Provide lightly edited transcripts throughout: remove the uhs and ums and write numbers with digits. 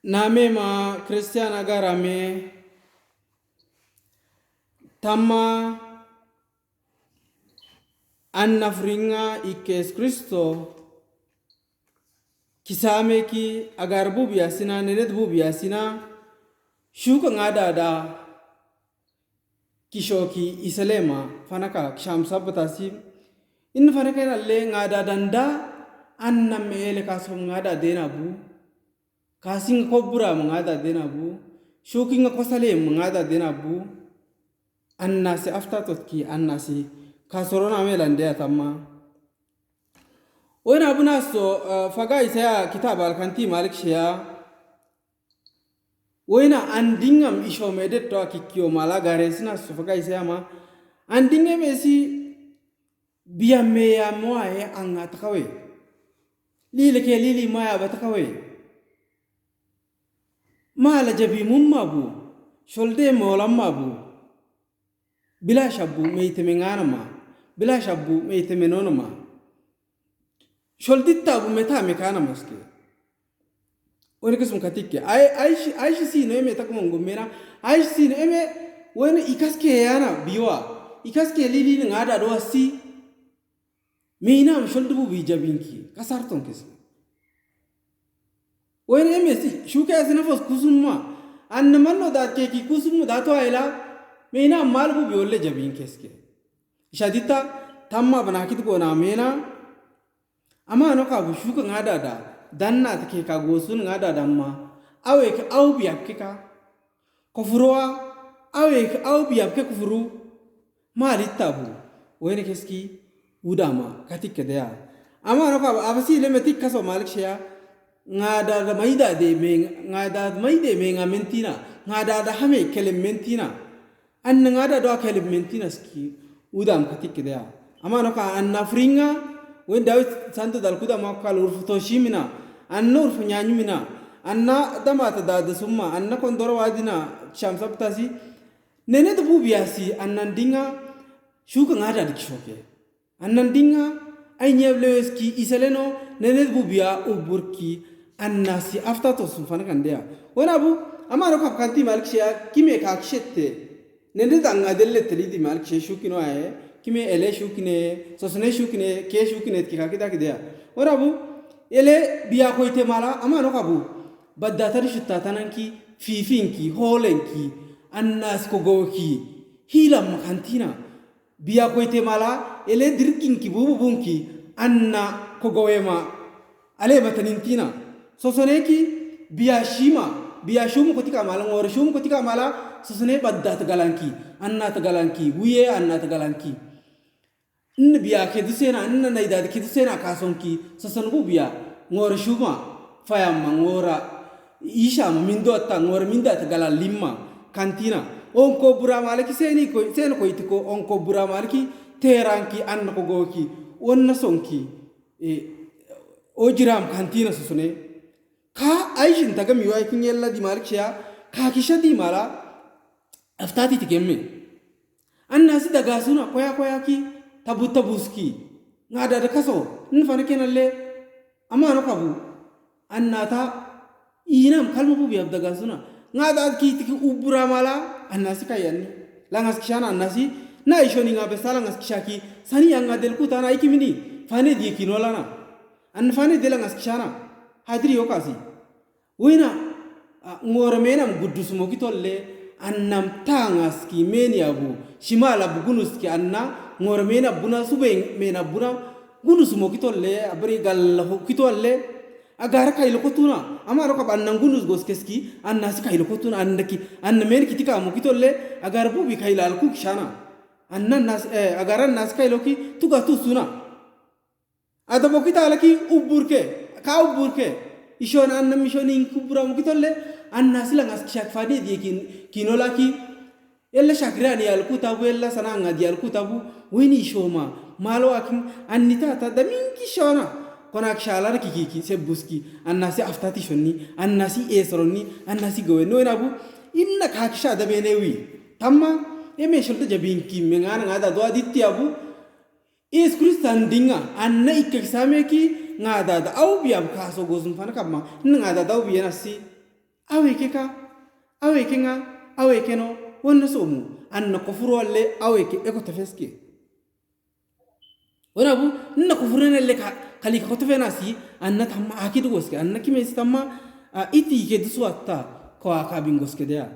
Name ma Christian agarame tama anna fringa ikes Kristo kisame ki agar bubiya sina nenet bubiya sina shuka ngada da kishoki isalema fanaka kisham sabatasi in fanaka nalle ngada danda anna mele kasom ngada dena bu kasing kobura ngada dena bu shuki nga kosale ngada dena bu anna se afterthought ki anna se kasorona melande atamma wena buna so faga isa kitab al-kanti malik shia wena andingam isho medet to kikyo mala garesina so faga isa ma andinge mesi biya meya moaye anga takawe lili ke lili maya batakawe mala jabi mumma bu sholde molamma bu bila shabbu meiteme ngana ma bila shabbu meiteme nono ma sholditta bu meta mekana maske woni kesum katike ay si no eme takmo ngomena ay si no eme woni ikaske yana biwa ikaske lili ngada do si meina sholdu bu bijabinki kasarton kes woni eme si shuka asina fos kusumma an manno da ke ki kusumu da to ayla meina malbu biyolle jabin keske shadita tamma banakit ko na mena ama no ka bu shuka ngada da danna take ka gosun ngada damma awe ka au biya kika ko furowa awe ka au biya ke kufuru ma litabu wene keski udama katike da ama no ka abasi le metik kaso malik shia ngada da maida de me ngada maide me ngamentina ngada da hame kelementina an ngada do kelementina ski udam katike da ama no ka anna fringa when David santo dal kuda makal urfu toshimina anna urfu nyanyumina anna damata da summa anna kondoro wadina shamsabtasi nene to bubiasi anna dinga shuka ngada dikshoke anna dinga ay nyebleski iseleno nene bubia uburki anna si after to sumfana kandea wona bu amaro kap kanti malkshia kime ka kshette nene danga delle telidi malkshia shukino ay kime ele shukine sosne shukine ke shukine kikakida kidea orabu ele biya koite mala ama no kabu badda tar shutta tananki fifinki holenki annas ko goki hilam kantina biya koite mala ele dirkinki bubunki anna ko goema ale batanintina sosoneki biya shum kotika mala ngor shum kotika mala sosne badda tagalanki anna tagalanki wiye anna tagalanki biya ke dusena anna naida ke dusena kasonki sasanbu biya ngor shuma fayam ngora isha mindo ta ngor minda ta gala limma kantina onko bura malaki seni ko sen ko itiko onko bura malaki teranki anna ko goki wonna sonki ojiram kantina susune ka aishin taga miwa kin yalla di malkiya ka kishadi mala aftati tikemme anna si daga suna koya ki tabuski ngada da kaso nfana kenalle amma no kabu annata inam kalmu bu biab daga suna ngada ki tiki ubura mala annasi kayanni langas kishana annasi na ishoni ngabe sala ngas kishaki sani yanga del kutana ikimini fane di kinolana an fane de langas kishana hadri yokasi wina ngora menam guddus mo kitolle annam tangas ki meni abu shimala bugunus ki anna ngor mena buna sube mena buna gunus mo kitolle abri gal ho kitolle agar kay lokotuna amaro ka bannan gunus goskeski annasi kay lokotuna andaki anna men kitika mo kitolle agar bubi kay lal ku kishana annan nas agaran nas kay loki tuga tu suna adabo kitalaki uburke ishon anna mishoni kubura mo kitolle annasi langas kishak fadi di kinolaki ella shakrani alkutabu ella sananga di alkutabu wini shoma malo akin annita ta da minki shona kona kshalar kiki sebuski annasi aftati shonni annasi esronni annasi gowe no inabu inna ka ksha da benewi tamma eme sholta jabinki mengana ngada do aditti abu is kristan dinga anna ikkesameki ngada da au biam kaso gozun fana kamma ngada da biya nasi aweke nga aweke no wonna somu anna kofuru alle aweke eko tafeske wana bu nna kofurene le kali ko tafenasi anna tamma akidu goske anna kimesi tamma iti ke dusu atta ko akabingoske dia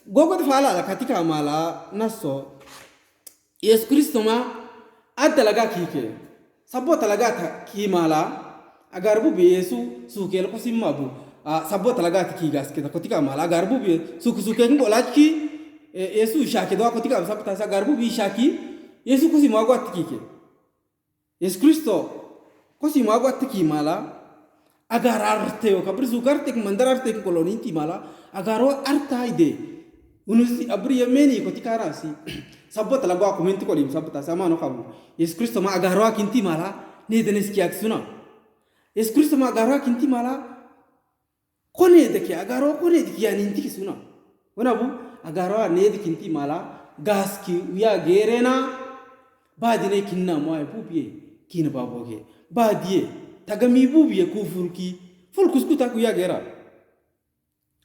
gogo fala katika mala naso Yesu Kristo ma adalaga kike sabbo talaga ki mala agarbu be Yesu sukel ko simmabu sabbo talaga ki gaske ta kotika mala agarbu be suke ngolaki Yesu shaki do kotika sabta sa garbu bi shaki Yesu ko simmagu atkike Yesu Kristo ko simmagu atki mala agar arte o kabri sugarte mandar arte koloni ti mala agaro arta ide unusi abri yemeni kotika rasi sabbo talaga ko menti ko lim sabta sama no kabu Yesu Kristo ma agaro akinti mala ne deneski aksuna Yesu Kristo ma agaro akinti mala kone de ki agaro kone de ki aninti kisuna wana bu agaro ne de kinti mala gaski uya gerena badine kinna mo ay bubiye kina baboge badiye tagami bubiye ku furki fulkus kuta ku ya gera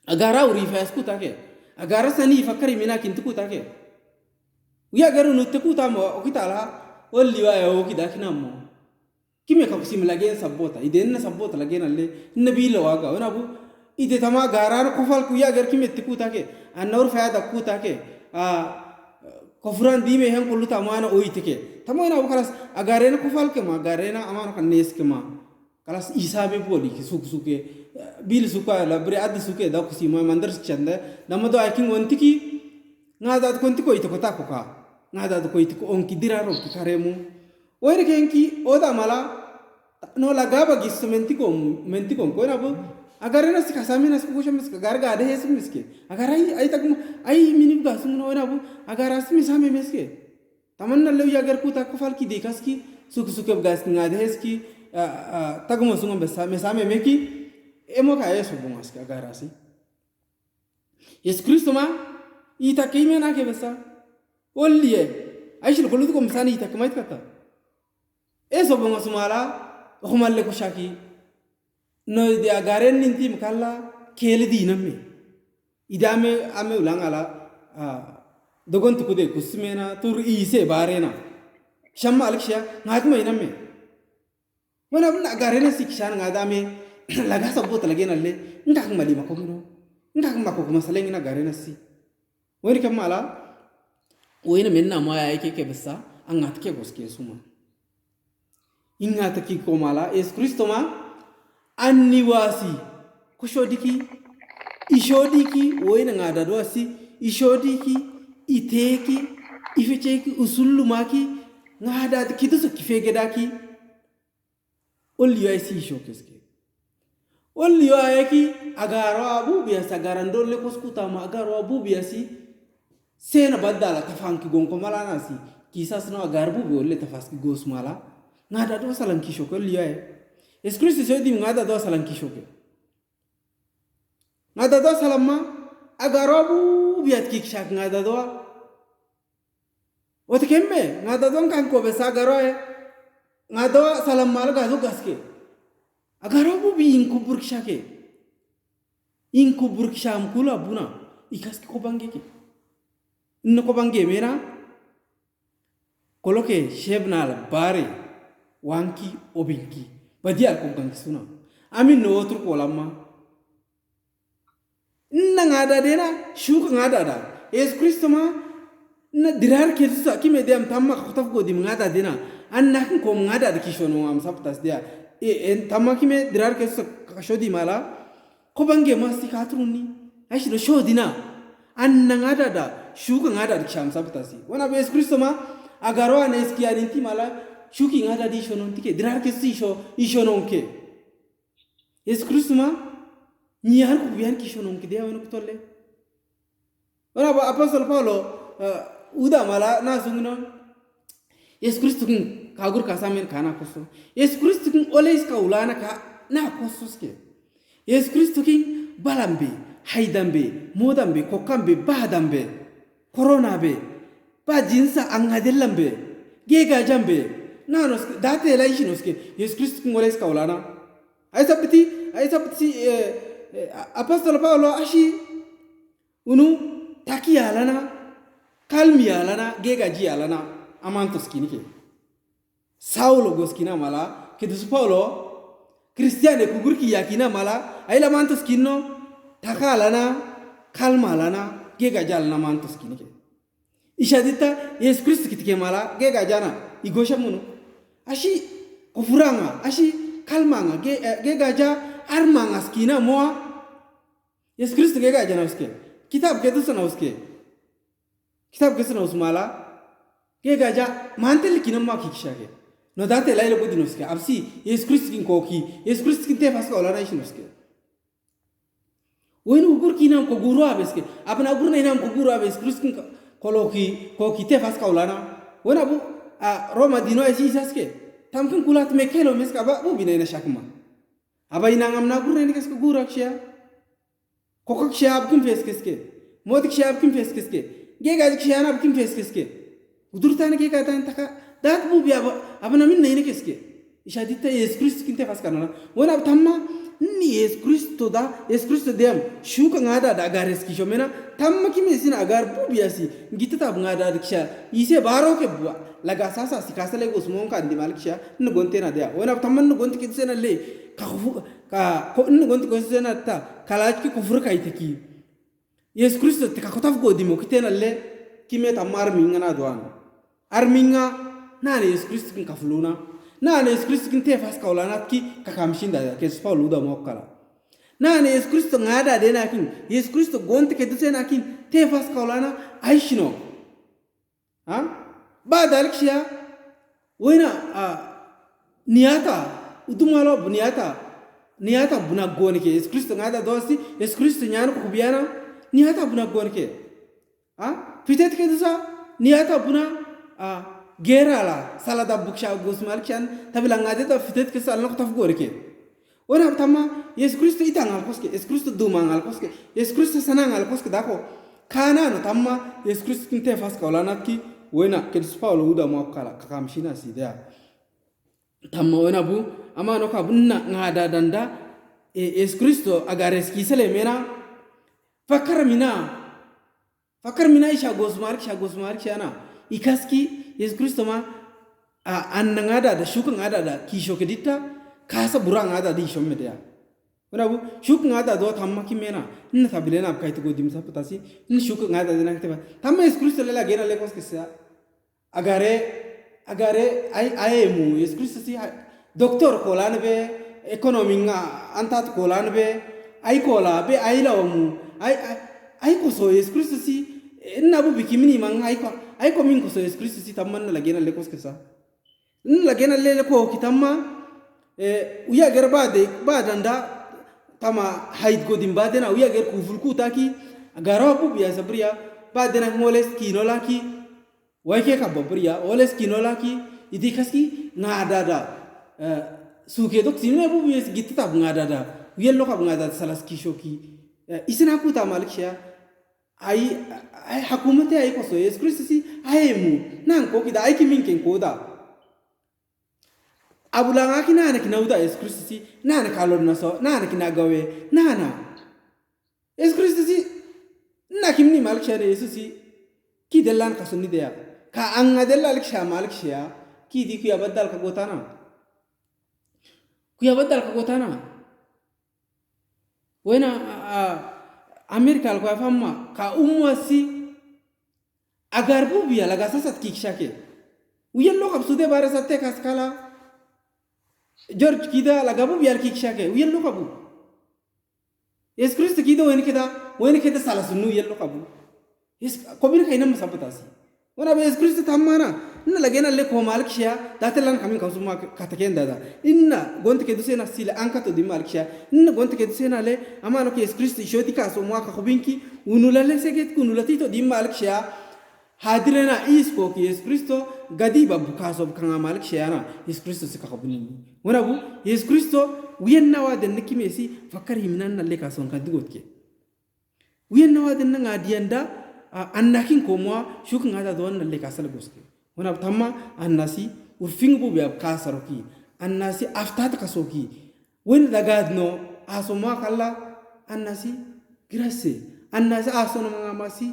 agara uri fas kuta ke agara sani fakari mina kintu kuta ke uya garu nutte kuta mo okitala olli wa yo kidakina mo kime ka kusim lage sabbota idenna sabbota lage nalle nabi lawaga wana bu ide tama garar ko fal ku ya gar kime kuta ke annor faada kuta ke kofran dime hen kullu tamana oitike tamana kalas agarena ko fal ke ma agarena amana kan nes ke ma kalas isabe poli ki suke bil suka la bre ad suke da kusi ma mandar chanda namado aking wontiki ngada konti ko ito kota ko ka ngada ko ito ko onki diraro ki karemu oire kenki oda mala no lagaba gis menti ko na bo agarena sika samina ko shamis ka garga ade hes miske agarai ai tak ai mini ga sumno na bo agaras mi same miske tamanna lew yagar kuta ko fal ki dekas ki suke gas ngade hes ki tagmo sungam besa me same meki emo ka yeso bungas ka garasi Yesu Kristo ma ita kimena ke besa olliye aishil kuludu ko misani ita kamait kata eso bungas mala khumalle ko shaki no de agaren ninti mkalla kele dinamme idame ame ulangala dogon tukude kusmena tur ise barena shamma alksha ngakma inamme wana bna agaren sikshan ngadame laga sabot lage nalle ngak mali makomno ngak mako kuma salengina agaren si woni kamala wena menna moya yake ke bessa angat ke goske suma ingat ki komala Yesu Kristo ma anniwasi kushodiki ishodiki wena ngada doasi ishodiki iteki ifecheki usullumaki ngada kitu so kifegedaki olliyo si shokeske olliyo ayeki agaro abu biasa garandolle koskuta ma agaro abu biasi sena badala tafanki gonko malana si kisas no agarbu bolle tafaski gosmala ngada do salan kishoko olliyo Yesu Kristo sodi ngada do salan kishoke ngada do salama agaro abu biat kikshak ngada do otkemme ngada do kan ko besa agaro ngado salam mal gazo gaske agaro bu bi inku burksham kula buna ikaski ko bangeke inno ko bange mena koloke shebnal bare wanki obinki badial ko gangi suna amin no otru ko lamma inna ngada dena shuka ngada da Yesu Kristo ma na dirar ke sa kime dem tamma khotaf go dim ngada dena annak ko ngada da kishono am saptas dia en tamma kime dirar ke sa kashodi mala ko bange masti katruni ashi no shodina anna ngada da shuka ngada da kisham saptasi wana be Yesu Kristo ma agaro aneski aninti mala shuki ngada di shono tike dirar ke si ishono onke Yesu Kristo ma niyar ko biyan kishono onke dia wona ko tolle wana ba apostol Paulo uda mala na sungno Yesu Kristo kin kagur kasamen kana koso Yesu Kristo kin oles ka ulana ka na kososke Yesu Kristo kin balambe haidambe modambe kokambe badambe corona be ba jinsa angadellambe gega jambe nanos date la ishinoske Yesu Kristo kin oles ka ulana ay sabti apostol Paulo ashi unu taki alana kalmi alana gega ji alana amantos kinike Saulo goskina mala kedus Paulo Cristiane kugurki yakina mala ayla mantos kinno taka alana kalma alana gega jalna mantos kinike ishadita Yesu Kristo kitike mala gega jana igosha munu ashi kufuranga ashi kalmanga gega ja armanga skina moa Yesu Kristo gega jana uske kitab kedusana uske kitab kedusana usmala gega ja mantel kinamma kikshage no date lailo budinoske absi Yesu Kristo kin koki Yesu Kristo kin te faska olana ishinoske When ugur kinam ko guru abeske apna ugur nainam ko guru abes Kristo kin koki te faska olana when abu Roma dino esi isaske tamkin kulat mekelo meska ba bu binena shakma abayna ngamna ugur naini kesko guru aksha kokak shab kin feskeske modik shab kin feskeske gega shana kin feskeske udurtane gega tan taka dat bu biya abana min naini keske ishadita Yesu Kristo kin te faska na wona tamma ni Yesu Kristo da Yesu Kristo dem shuka ngada da gares kisho mena tamma kimi sina agar bu biya si ngita tab ngada diksha ise baro ke bu laga sasa sikasale go sumon ka ndi malksha n gonte na dia wona tamman n gonte kitsena le ka ko n gonte ko sena ta kalaj ki kufur kai teki Yesu Kristo te ka kotaf go dimo kitena le kime tamar minga na doan arminga na Yesu Kristo kin kafluna na Yesu Kristo kin te fas kaulana ki kakamshinda ke Paulo da mokala na Yesu Kristo ngada de na kin Yesu Kristo gonte ke dusena kin te fas kaulana aishino ha ba dalksha wena niata udumalo niata buna gonke Yesu Kristo ngada dosi Yesu Kristo nyano ko biana niata buna gonke ha fitet ke dusa niata buna gerala salada buksha gusmal kyan tabila ngade ta fitet ke salno ko taf gorke ora tamma Yesu Kristo itangal koske Yesu Kristo dumangal koske Yesu Kristo sanangal koske dako kana no tamma Yesu Kristo kinte fas kaulana ki wena kedus Paulo uda mo kala kakamshina sidea tamma wena bu ama no ka bunna ngada danda Yesu Kristo agares kisele mena fakar mina isha gosmar shana ikaski Yesu Kristo ma annangada da shukan ada da kisho kedita kasa burang ada di shomme dia wena bu shukan ada do tamma kimena inna tabilena kai to godim sapatasi in shukan ada dina kitaba tamma Yesu Kristo lela gera le kos kisa agare mu Yesu Kristo si doctor kolan be economy nga antat kolan be ai kola be ai lawu ai ko so Yesu Kristo si inna bu bikimini man ai ko min ko so Yesu Kristo si tamman la gena le kos kisa in la gena le ko kitamma uya ger ba danda tama haid godim ba dena uya ger kuful kutaki agara bu biya sabriya ba dena moles kinolaki waike ka bobriya oles kinolaki idikaski ngadada suke dok sinme bu yes gitta bu ngadada yello ka bu ngadada salas kishoki isina kuta maliksha ai hakumate ai ko so Yesu Kristo si ai mu nan ko kida ai kimin ken koda abulanga kinana kinauda Yesu Kristo si nana kalon naso nana kinagawe nana Yesu Kristo si na kimni maliksha Yesu si kidelan ka sunni dia ka anga della liksha maliksha ki di ku yabaddal ka gotana wena Amerika ko famma ka umwasi agar bu biya laga sasat kikshake uyello kabsude bare satte kaskala George kida laga bu biya kikshake uyello kabu Yesu Kristo kida wen kida salasunu uyello kabu is kobir kaina masapatasi wana Yesu Kristo tammana inna lagena le ko malkshia datelan kamin kausuma katakenda da inna gonte ke dusena sila ankato di malkshia inna gonte ke dusena le amano ke Yesu Kristo shoti kaso mwaka khobinki unula le seget kunulatito di malkshia hadirena isko ke Yesu Kristo gadi babu kaso kanga malkshia na Yesu Kristo se khobini wana bu Yesu Kristo wiyenna wa den nikimesi fakari minanna le kaso kan digotke wiyenna wa den ngadianda annakin komwa shukin ada don le kasal goske wana tamma annasi urfing bu be kasaroki annasi aftat kasoki wen dagadno asoma kala annasi grasse annasi asono ngamasi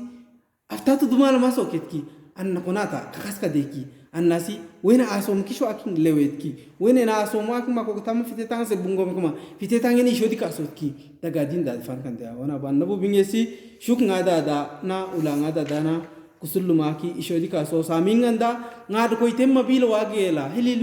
aftatu dumala masoketki anna konata kakaska deki annasi wena asom kisho akin lewetki wena na asom akin mako tam fitetan se bungo kuma fitetan ni shodi kasotki daga dinda fankan da wana bannabu bingesi shuk ngada da na ulanga da dana kusullumaki ishodi kaso saminganda ngad koy temma bilo wagela